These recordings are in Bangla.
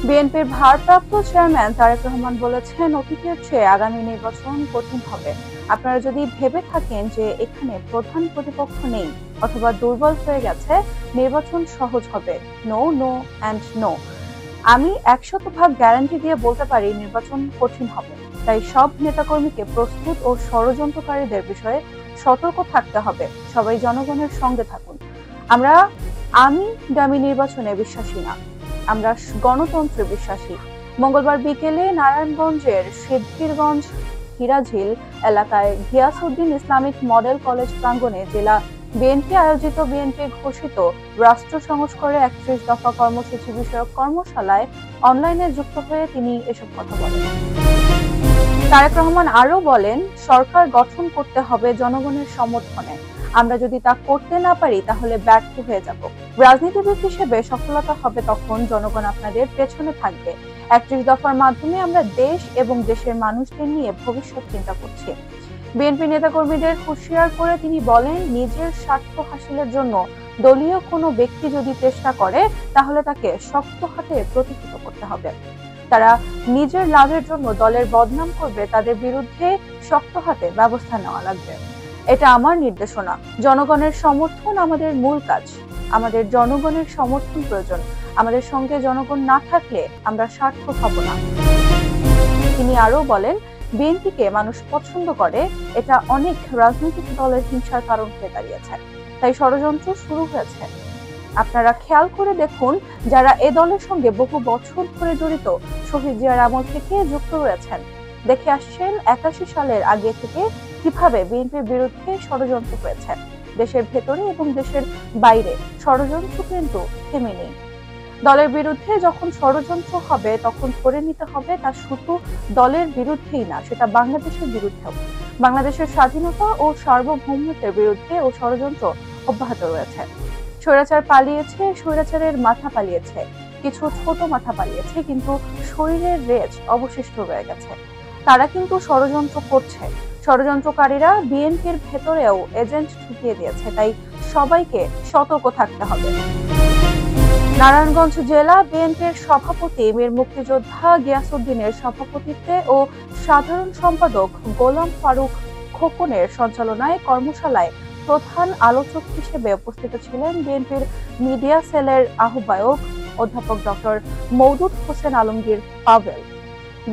বিএনপির ভারপ্রাপ্ত চেয়ারম্যান তারেক রহমান বলেছেন, অতীতের চেয়ে আগামী নির্বাচন কঠিন হবে। আপনারা যদি ভেবে থাকেন যে এখানে প্রধান প্রতিপক্ষ নেই অথবা দুর্বল হয়ে গেছে, নির্বাচন সহজ হবে। No, no and no. আমি 100% গ্যারান্টি দিয়ে বলতে পারি নির্বাচন কঠিন হবে। তাই সব নেতাকর্মীকে প্রস্তুত ও ষড়যন্ত্রকারীদের বিষয়ে সতর্ক থাকতে হবে। সবাই জনগণের সঙ্গে থাকুন। আমি দামি নির্বাচনে বিশ্বাসী না, আমরা গণতন্ত্রে বিশ্বাসী। মঙ্গলবার বিকেলে নারায়ণগঞ্জের সিদ্ধিরগঞ্জ হিরাঝিল এলাকায় গিয়াসউদ্দিন ইসলামিক মডেল কলেজ প্রাঙ্গণে জেলা বিএনপি আয়োজিত বিএনপি ঘোষিত রাষ্ট্র সংস্কারে 31 দফা কর্মসূচি বিষয়ক কর্মশালায় অনলাইনে যুক্ত হয়ে তিনি এসব কথা বলেন। তারেক রহমান আরো বলেন, সরকার গঠন করতে হবে জনগণের সমর্থনে। আমরা যদি তা করতে না পারি তাহলে ব্যর্থ হয়ে যাব। রাজনীতিবিদ হিসেবে সফলতা হবে তখন জনগণ আপনাদের পেছনে থাকবে। 31 দফার মাধ্যমে আমরা দেশ এবং দেশের মানুষদের নিয়ে ভবিষ্যৎ চিন্তা করছি। বিএনপি নেতাকর্মীদের হুঁশিয়ার করে তিনি বলেন, নিজের স্বার্থ হাসিলের জন্য দলীয় কোনো ব্যক্তি যদি চেষ্টা করে তাহলে তাকে শক্ত হাতে প্রতিহত করতে হবে। তারা নিজের লাভের জন্য দলের বদনাম করবে, তাদের বিরুদ্ধে শক্ত হাতে ব্যবস্থা নেওয়া লাগবে। এটা আমার নির্দেশনা। জনগণের সমর্থন আমাদের মূল কাজ। আমাদের জনগণের সমর্থন প্রয়োজন। আমাদের সঙ্গে জনগণ না থাকলে আমরা সার্থক হব না। তিনি আরো বলেন, বিএনপিকে মানুষ পছন্দ করে, এটা অনেক রাজনৈতিক দলের হিংসার কারণ হয়ে দাঁড়িয়েছে। তাই ষড়যন্ত্র শুরু হয়েছে। আপনারা খেয়াল করে দেখুন, যারা এ দলের সঙ্গে বহু বছর ধরে জড়িত, শহীদ জিয়ার আমল থেকে যুক্ত রয়েছেন, দেখে আসছেন 81 সালের আগে থেকে কিভাবে বিএনপির বিরুদ্ধে ষড়যন্ত্র হয়েছে। দেশের ভেতরে এবং দেশের বাইরে ষড়যন্ত্র কিন্তু থেমে নেই। দলের বিরুদ্ধে যখন ষড়যন্ত্র হবে তখন ধরে নিতে হবে তা শুধু দলের বিরুদ্ধেই না, সেটা বাংলাদেশের বিরুদ্ধেও। বাংলাদেশের স্বাধীনতা ও সার্বভৌমত্বের বিরুদ্ধে ও ষড়যন্ত্র অব্যাহত রয়েছে। স্বৈরাচার পালিয়েছে, স্বৈরাচারের মাথা পালিয়েছে, কিছু ছোট মাথা পালিয়েছে, কিন্তু শরীরের রেশ অবশিষ্ট রয়ে গেছে। তারা কিন্তু ষড়যন্ত্র করছে। ষড়যন্ত্রকারীরা বিএনপির ভেতরেও এজেন্ট ঢুকিয়ে দিয়েছে। তাই সবাইকে সতর্ক থাকতে হবে। নারায়ণগঞ্জ জেলা বিএনপির সভাপতি মীর মুক্তিযোদ্ধা গিয়াসউদ্দিনের সভাপতিত্বে ও সাধারণ সম্পাদক গোলাম ফারুক খোকনের সঞ্চালনায় কর্মশালায় প্রধান আলোচক হিসেবে উপস্থিত ছিলেন বিএনপির মিডিয়া সেলের আহ্বায়ক অধ্যাপক ডক্টর মওদুদ হোসেন আলমগীর পাভেল।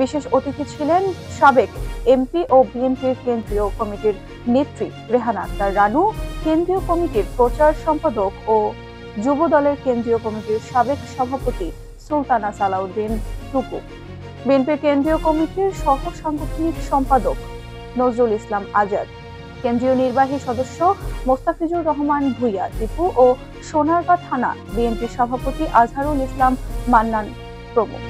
বিশেষ অতিথি ছিলেন সাবেক এমপি ও বিএনপির কেন্দ্রীয় কমিটির নেত্রী রেহানা আক্তার রানু, কেন্দ্রীয় কমিটির প্রচার সম্পাদক ও যুব দলের কেন্দ্রীয় কমিটির সাবেক সভাপতি সুলতানা সালাউদ্দিন টুকু, বিএনপির কেন্দ্রীয় কমিটির সহ সাংগঠনিক সম্পাদক নজরুল ইসলাম আজাদ, কেন্দ্রীয় নির্বাহী সদস্য মোস্তাফিজুর রহমান ভুইয়া টিপু ও সোনারগাঁ থানা বিএনপির সভাপতি আজহারুল ইসলাম মান্নান প্রমুখ।